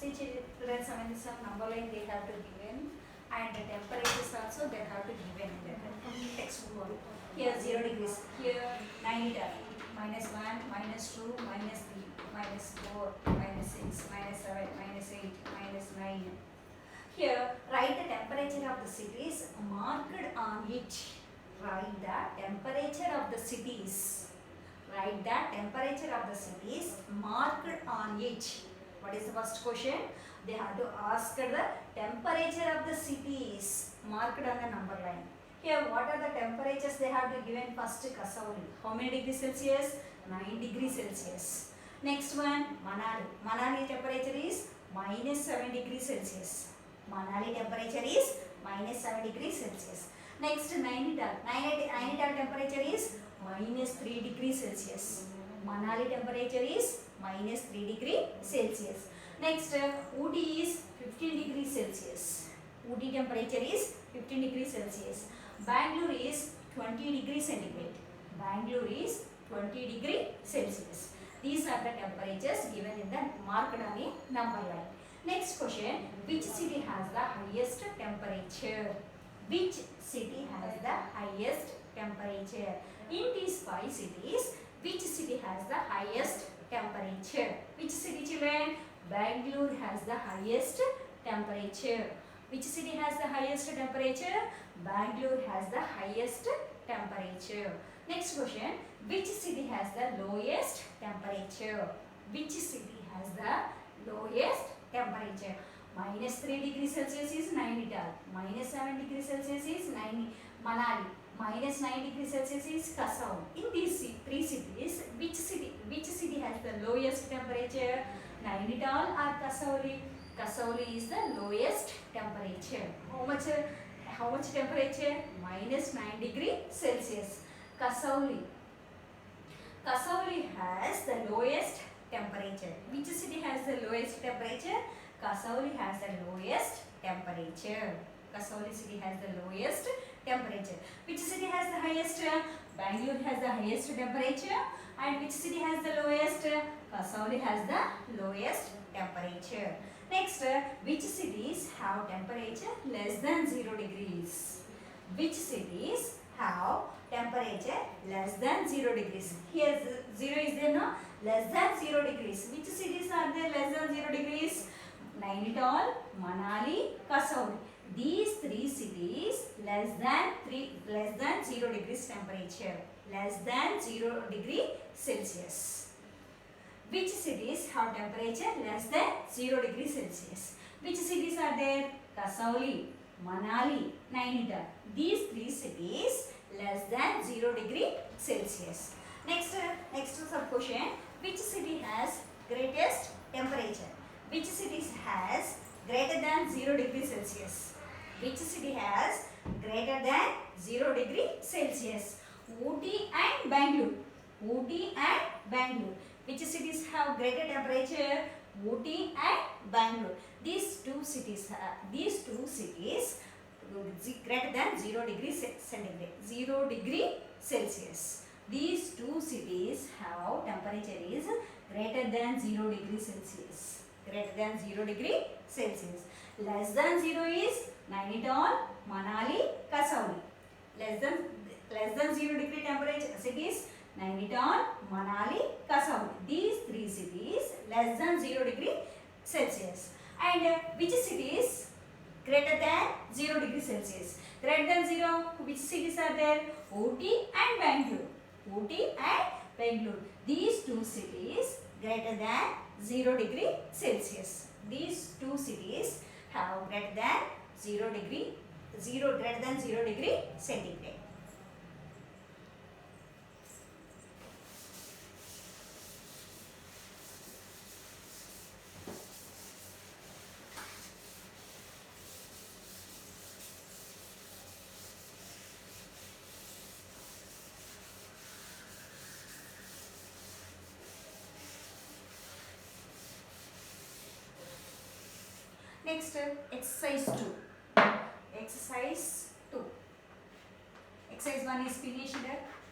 See children, some number line they have to given and the temperatures also they have to given in the textbook. Here 0 degrees, here 9 -1, -2, -3, -4, -6, -7, -8, -9. Here write the temperature of the cities marked on it. Write the temperature of the cities. Write the temperature of the cities marked on it. What is the first question? They have to ask the temperature of the cities marked on the number line. Here what are the temperatures they have to given? First Kasauli. How many degrees Celsius? 9 degrees Celsius. Next one Manali. Manali temperature is -7 degrees Celsius. Manali temperature is -7 degrees Celsius. Next Nainital. Nainital temperature is -3 degrees Celsius. Manali temperature is -3 degrees Celsius. Next Ooty is 15 degrees Celsius. Ooty temperature is 15 degrees Celsius. Bangalore is 20 degrees centigrade. Bangalore is 20 degrees Celsius. These are the temperatures given in the marked on a number line. Next question, which city has the highest temperature? Which city has the highest temperature? In these 5 cities, which city has the highest temperature? Which city, children? Bangalore has the highest temperature. Which city has the highest temperature? Bangalore has the highest temperature. Next question, which city has the lowest temperature? Which city has the lowest temperature? -3 degrees Celsius is Nainital, -7 degrees Celsius is Manali, -9 degrees Celsius is Kasauli. In these 3 cities, which city has the lowest temperature? Nainital or Kasauli? Kasauli is the lowest temperature. How much temperature? -9 degrees Celsius. Kasauli has the lowest temperature. Which city has the lowest temperature? Kasauli has the lowest temperature. Kasauli city has the lowest temperature. Which city has the highest? Bangalore has the highest temperature. And which city has the lowest? Kasauli has the lowest temperature. Next, which cities have temperature less than 0 degrees? Which cities have temperature less than 0 degrees? Here 0 is there, no? Less than 0 degrees. Which cities are there less than 0 degrees? Nainital, Manali, Kasauli. These 3 cities less than 0 degrees temperature. Less than 0 degree Celsius. Which cities have temperature less than 0 degrees Celsius? Which cities are there? Kasauli, Manali, Nainital. These 3 cities less than 0 degree Celsius. Next sub question. Which city has greatest temperature? Which cities has greater than 0 degree Celsius? Which city has greater than 0 degree Celsius? Ooty and Bangalore. Ooty and Bangalore. Which cities have greater temperature? Ooty and Bangalore. These two cities greater than 0 degree centigrade, 0 degree Celsius. These 2 cities have temperature is greater than 0 degree Celsius. Greater than 0 degree Celsius. Less than 0 is Nainital, Manali, Kasauli. Less than 0 degree temperature cities Nainital, Manali, Kasauli. These 3 cities less than 0 degree Celsius. And which cities greater than 0 degree Celsius? Greater than 0, which cities are there? Ooty and Bangalore. Ooty and Bangalore. These 2 cities greater than 0 degree Celsius. These 2 cities have greater than 0 degree centigrade. Next, exercise 2. Exercise 2. Exercise 1 is finished.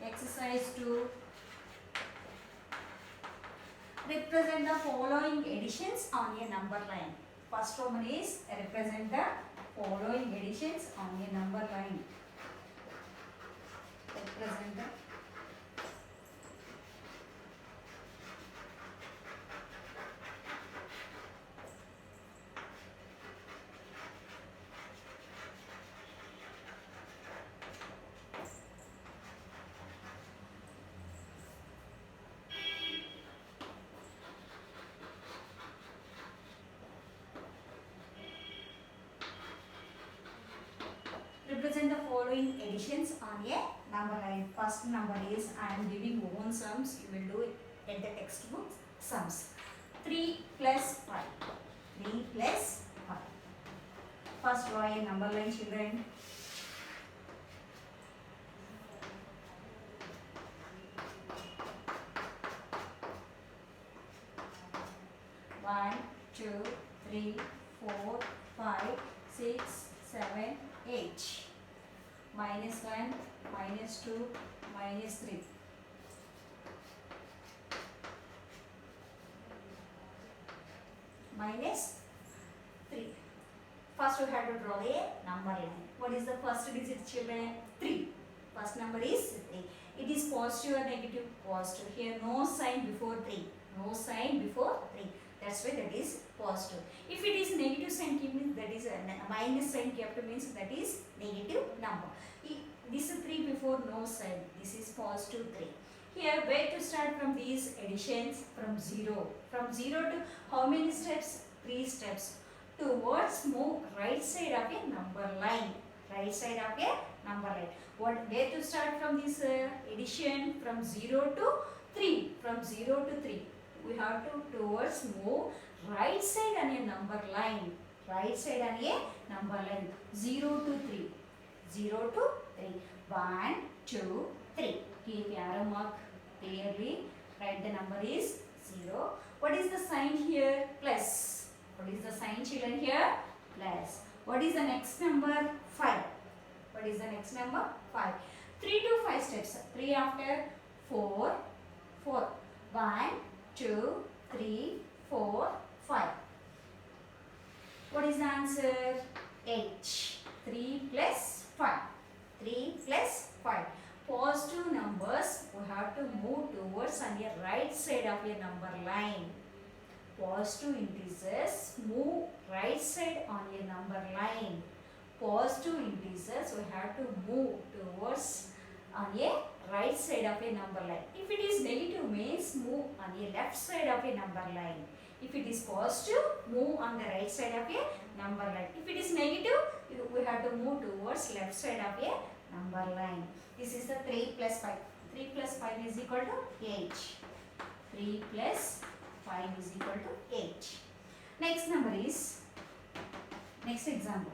Exercise 2. represent the following additions on a number line. First one is represent the following additions on a number line. Represent the represent the following additions on a number line. First number is I am giving own sums. You will do it at the textbook sums. 3 plus 5. 3 plus 5. First draw a number line, children. One, two, three, 4, 5, 6, 7, 8. Minus 1, minus 2, minus 3. Minus 3. First we have to draw a number line. What is the first digit, children? 3. First number is 3. It is positive or negative? Positive. Here no sign before 3. No sign before 3. That's why that is positive. If it is negative sign means that is a minus sign kept means that is negative number. This is 3 before no sign. This is positive 3. Here where to start from these additions? From 0. From 0 to how many steps? 3 steps. Towards move right side of a number line. Right side of a number line. Where to start from this addition? From 0 to 3. From 0 to 3. We have to towards move right side on a number line. Right side on a number line. 0 to 3. 0 to 3. 1, 2, 3. Keep arrow mark clearly. Write the number is 0. What is the sign here? Plus. What is the sign, children, here? Plus. What is the next number? 5. What is the next number? 5. 3 to 5 steps. 3 after 4. 4. 1, 2, 3, 4, 5. What is the answer? 8. 3 plus 5. 3 plus 5. Positive numbers we have to move towards on the right side of a number line. Positive integers move right side on a number line. Positive integers we have to move towards on a right side of a number line. If it is negative means move on the left side of a number line. If it is positive, move on the right side of a number line. If it is negative, we have to move towards left side of a number line. This is the 3 plus 5. 3 plus 5 is equal to 8. 3 plus 5 is equal to 8. Next number is, next example.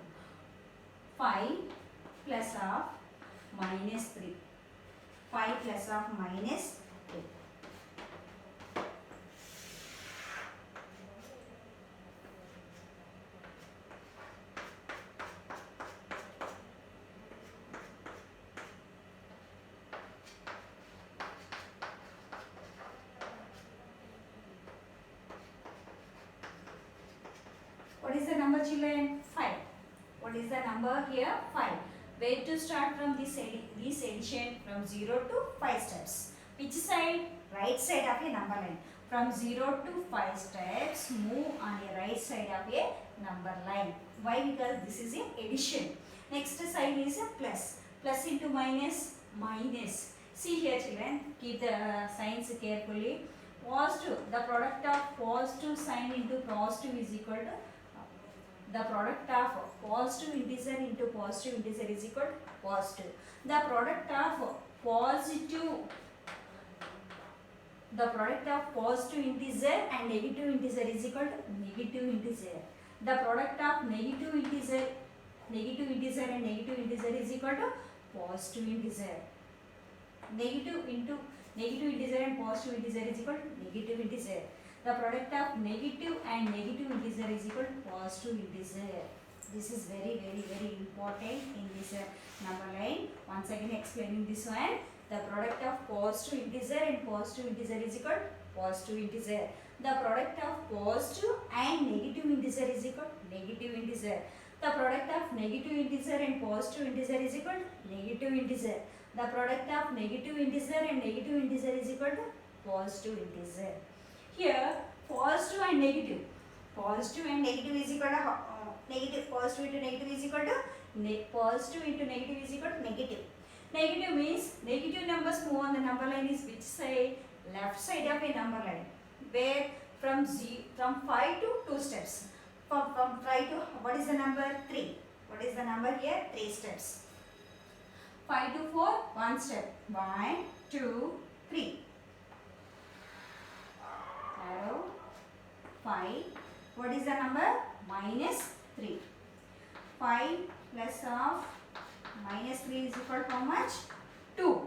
5 plus of minus 3. 5 plus of minus 2. What is the number, children? 5. What is the number here? 5. Where to start from this addition? From 0 to 5 steps. Which side? Right side of a number line. From 0 to 5 steps, move on the right side of a number line. Why? Because this is a addition. Next side is a plus. Plus into minus, minus. See here, children. Keep the signs carefully. Positive. The product of positive sign into positive is equal to the product of positive integer into positive integer is equal to positive. The product of positive integer and negative integer is equal to negative integer. The product of negative integer and negative integer is equal to positive integer. Negative integer and positive integer is equal to negative integer. The product of negative and negative integer is equal to positive integer. This is very important in this number line. Once again explaining this one. The product of positive integer and positive integer is equal to positive integer. The product of positive and negative integer is equal to negative integer. The product of negative integer and positive integer is equal to negative integer. The product of negative integer and negative integer is equal to positive integer. Here, positive and negative. Positive and negative is equal to negative. Positive into negative is equal to positive into negative is equal to negative. Negative means negative numbers move on the number line is which side? Left side of a number line. Where from 5 to 2 steps. From 5 to what is the number? 3. What is the number here? 3 steps. 5 to 4, 1 step. 1, 2, 3. Arrow 5. What is the number? Minus 3. 5 plus of minus 3 is equal to how much? 2.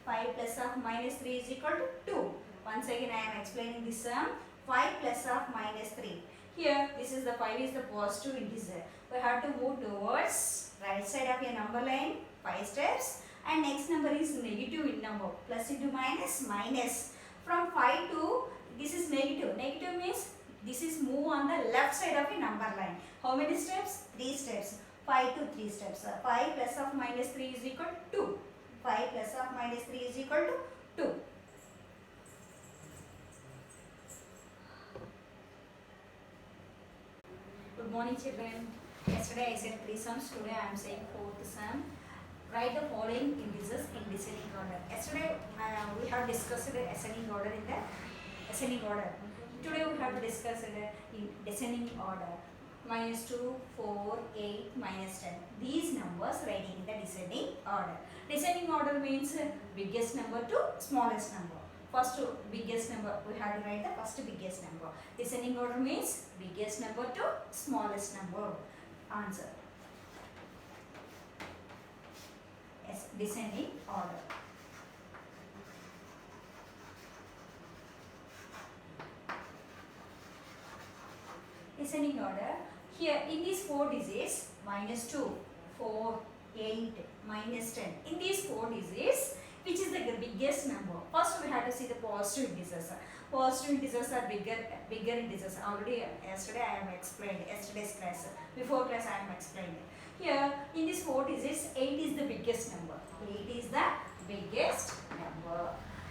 5 plus of minus 3 is equal to 2. Once again I am explaining this sum. 5 plus of minus 3. Here this is the 5 is the positive integer. We have to move towards right side of a number line 5 steps, and next number is negative in number. Plus into minus, minus. From 5 to this is negative. Negative means this is move on the left side of a number line. How many steps? 3 steps. 5 to 3 steps. 5 plus of minus 3 is equal to 2. 5 plus of minus 3 is equal to 2. Good morning children. Yesterday I said 3 sums. Today I am saying 4th sum. Write the following integers in descending order. Yesterday we have discussed ascending order in the ascending order. Today we have to discuss in descending order. Minus 2, 4, 8, minus 10. These numbers writing in the descending order. Descending order means biggest number to smallest number. First biggest number, we have to write the first biggest number. Descending order means biggest number to smallest number. Answer. Yes, descending order. Descending order. Here in these 4 digits, minus 2, 4, 8, minus 10. In these 4 digits, which is the biggest number? First we have to see the positive integers. Positive integers are bigger integers. Already yesterday I have explained, yesterday's class. Before class I have explained. Here in these 4 digits, 8 is the biggest number. 8 is the biggest number.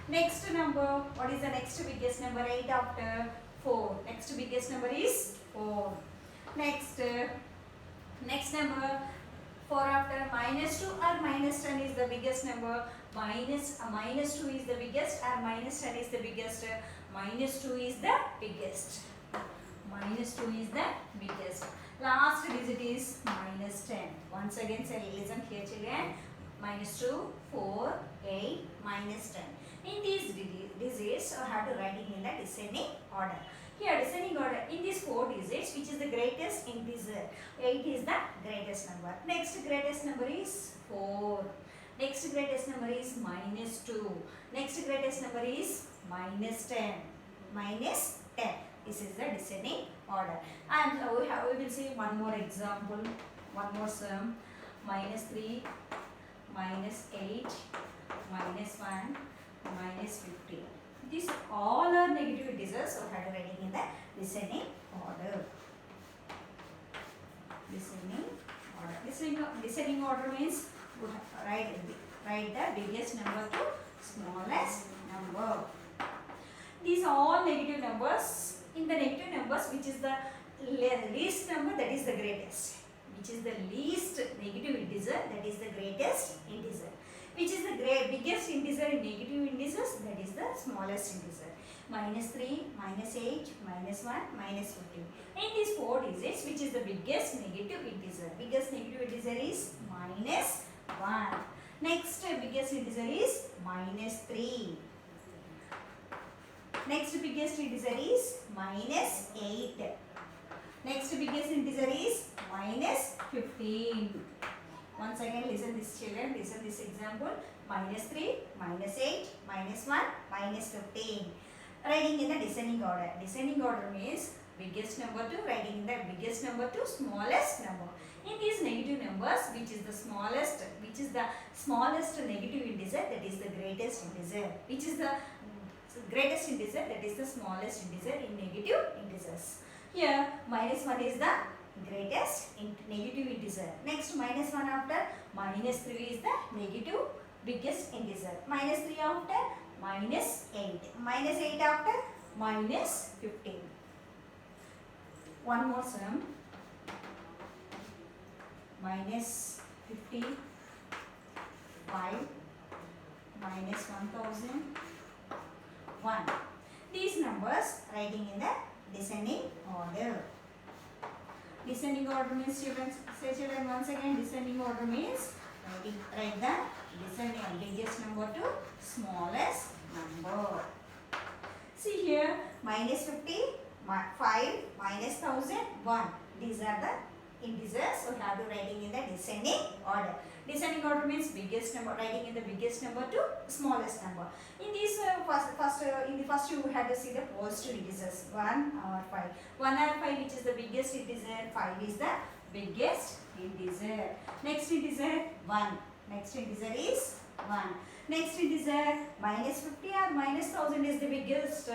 Next number, what is the next biggest number? 8 after 4. Next biggest number is 4. Next number 4 after minus 2 or minus 10 is the biggest number. Minus 2 is the biggest or minus 10 is the biggest. Minus 2 is the biggest. Minus 2 is the biggest. Last digit is minus 10. Once again say listen here children. Minus 2, 4, 8, minus 10. In these digits I have to write it in the descending order. Here descending order in these 4 digits, which is the greatest integer? 8 is the greatest number. Next greatest number is 4. Next greatest number is minus 2. Next greatest number is minus 10. Minus 10. This is the descending order. And we will see one more example, one more sum. Minus 3, minus 8, minus 1, minus 15. These all are negative integers, so I have to write in the descending order. Descending order means write the biggest number to smallest number. These are all negative numbers. In the negative numbers, which is the least number, that is the greatest. Which is the least negative integer, that is the greatest integer. Which is the biggest integer in negative integers, that is the smallest integer. Minus 3, minus 8, minus 1, minus 15. In these 4 digits, which is the biggest negative integer? Biggest negative integer is minus 1. Next biggest integer is minus 3. Next biggest integer is minus 8. Next biggest integer is minus 15. Once again listen this children, listen this example. Minus 3, minus 8, minus 1, minus 15. Writing in the descending order. Descending order means biggest number to writing in the biggest number to smallest number. In these negative numbers, which is the smallest negative integer, that is the greatest integer. Which is the greatest integer, that is the smallest integer in negative integers. Here minus 1 is the greatest negative integer. Next minus 1 after minus 3 is the negative biggest integer. Minus 3 after minus 8. Minus 8 after minus 15. One more sum. Minus 55 minus 1001. These numbers writing in the descending order. Descending order means, students, say children once again, descending order means write the descending biggest number to smallest number. See here, minus 50, 5, minus 1001. These are the integers, so have to writing in the descending order. Descending order means biggest number, writing in the biggest number to smallest number. In this in the first you have to see the positive integers 1 or 5. 1 or 5, which is the biggest integer, 5 is the biggest integer. Next integer 1. Next integer is 1. Next integer minus 50 or minus 1000 is the biggest.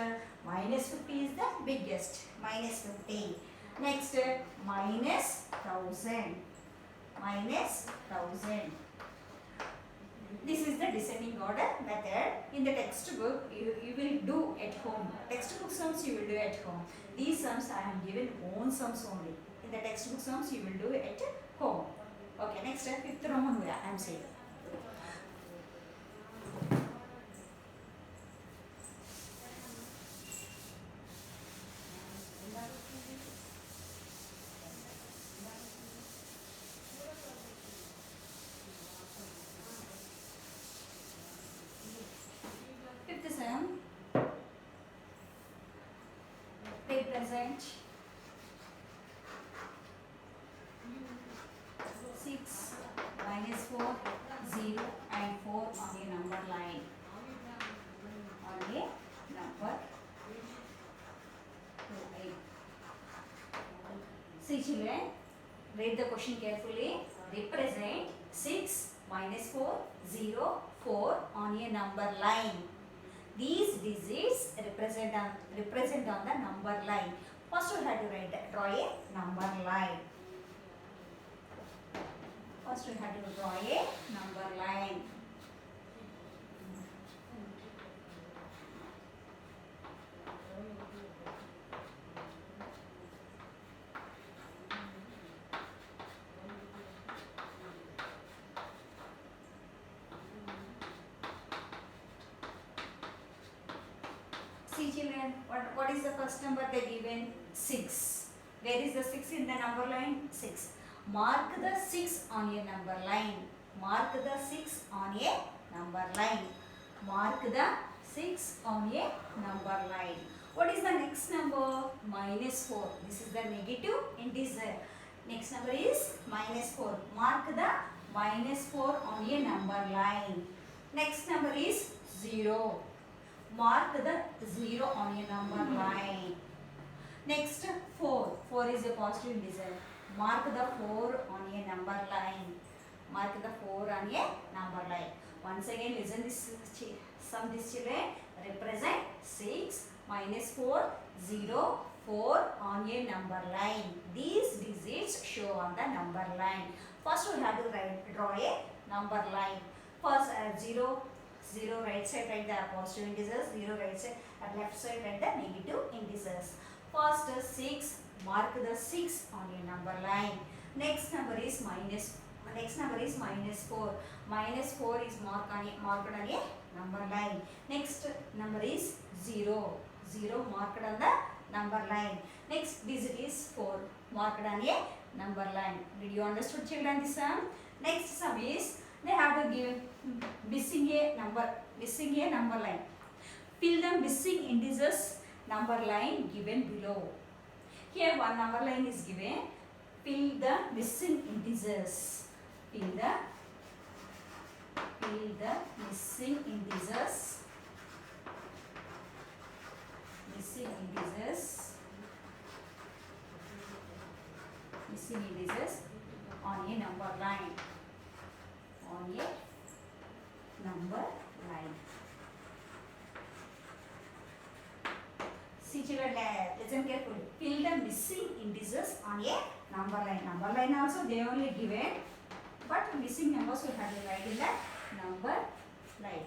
Minus 50 is the biggest. Minus 50. Next minus 1000. Minus 1000. This is the descending order method. In the textbook, you will do at home. Textbook sums you will do at home. These sums I am given own sums only. In the textbook sums you will do at home. Okay, next fifth Roman I am saying. Represent 6, minus 4, 0 and 4 on a number line. On a number 8. See children, read the question carefully. Represent 6, minus 4, 0, 4 on a number line. These digits represent on the number line. First you have to draw a number line. First you have to draw a number line. See children, what is the first number they given? 6. Where is the 6 in the number line? 6. Mark the 6 on a number line. Mark the 6 on a number line. Mark the 6 on a number line. What is the next number? Minus 4. This is the negative integer. Next number is minus 4. Mark the minus 4 on a number line. Next number is 0. Mark the 0 on a number line. Next 4. 4 is a positive integer. Mark the 4 on a number line. Mark the 4 on a number line. Once again listen this sum this children. Represent 6, minus 4, 0, 4 on a number line. These digits show on the number line. First we have to draw a number line. First 0 right side write the positive integers, 0 right side, at left side write the negative integers. First 6, mark the 6 on a number line. Next number is minus 4. Minus 4 is marked on a number line. Next number is 0. 0 marked on the number line. Next digit is 4 marked on a number line. Did you understood children this sum? Next sum is they have to give missing a number line. Fill the missing integers number line given below. Here one number line is given. Fill the missing integers. Fill the missing integers. Missing integers on a number line. On a number line. See children, listen carefully. Fill the missing integers on a number line. Number line also they only given, but missing numbers we have to write in the number line.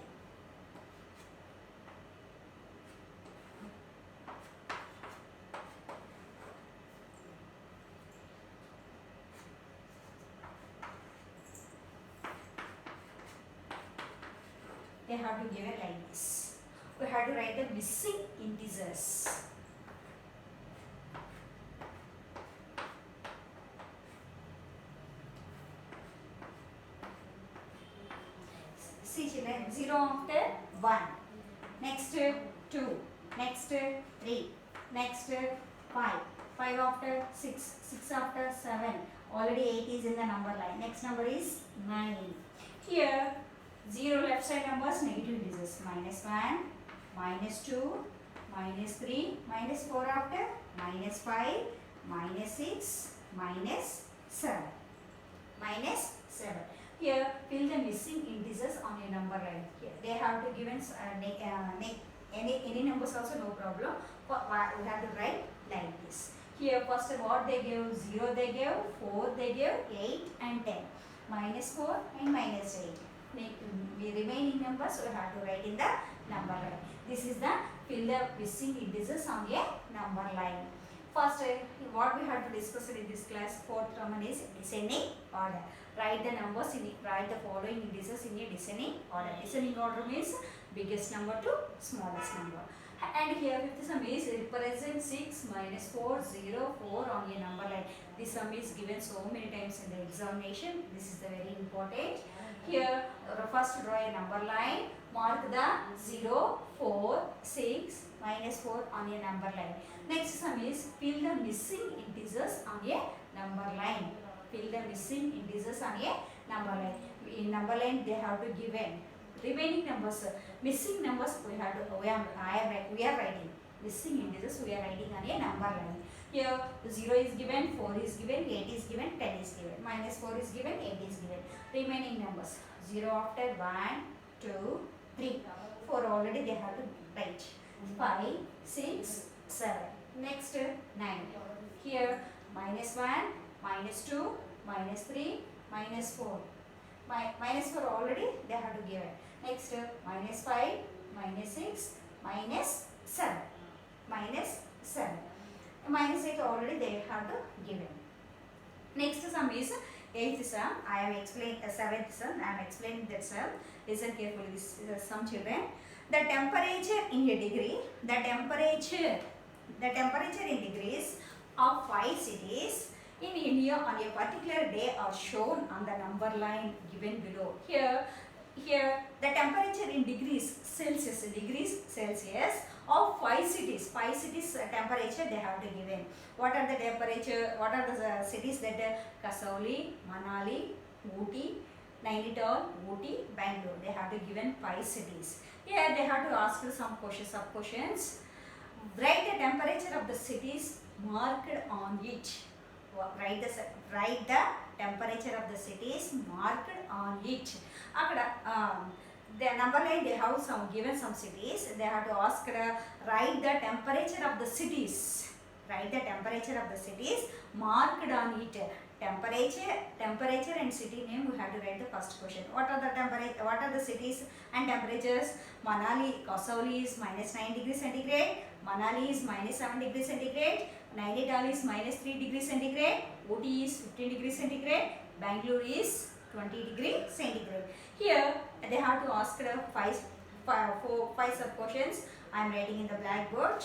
They have to give it like this. We have to write the missing integers. See children, 0 after 1, next 2, next 3, next 5, 5 after 6, 6 after 7, already 8 is in the number line, next number is 9. Here 0 left side numbers, negative integers, -1, -2, -3, -4 after, -5, -6, -7, -7. Here fill the missing integers on a number line. Here they have to given any numbers also, no problem. We have to write like this. Here first what they gave, 0 they gave, 4 they gave, 8 and 10, -4 and -8. The remaining numbers we have to write in the number line. This is the fill the missing integers on a number line. First, what we have to discuss in this class, fourth one is descending order. Write the numbers write the following integers in a descending order. Descending order means biggest number to smallest number. And here fifth sum is represent 6 -4 0 4 on a number line. This sum is given so many times in the examination. This is the very important. Here first draw a number line. Mark the 0 4 6 -4 on a number line. Next sum is fill the missing integers on a number line. Fill the missing integers on a number line. In number line they have to given remaining numbers. Missing numbers we are writing. Missing integers we are writing on a number line. Here 0 is given, 4 is given, 8 is given, 10 is given, -4 is given, 8 is given. Remaining numbers 0 after 1, 2, 3, 4 already they have to write. 5, 6, 7. Next 9. Here -1, -2, -3, -4. -4 already they have to give it. Next -5, -6, -7. -7. -8 already they have to give it. Next sum is 8th sum. I have explained 7th sum. I am explaining that sum. Listen carefully. This is some children. The temperature in a degree. The temperature in degrees of 5 cities in India on a particular day are shown on the number line given below. Here the temperature in degrees Celsius of 5 cities. 5 cities temperature they have to given. What are the temperature? What are the cities that Kasauli, Manali, Ooty, Nainital, Ooty, Bangalore. They have to given 5 cities. Here they have to ask some questions. Write the temperature of the cities marked on it. Write the temperature of the cities marked on it. The number line they have given some cities. They have to ask write the temperature of the cities. Write the temperature of the cities marked on it. Temperature and city name we have to write the first question. What are the temperature? What are the cities and temperatures? Manali, Kasauli is -9 degrees centigrade. Manali is -7 degrees centigrade. Nainital is -3 degrees centigrade. Ooty is 15 degrees centigrade. Bangalore is 20 degrees centigrade. Here they have to ask 5 sub questions. I am writing in the blackboard.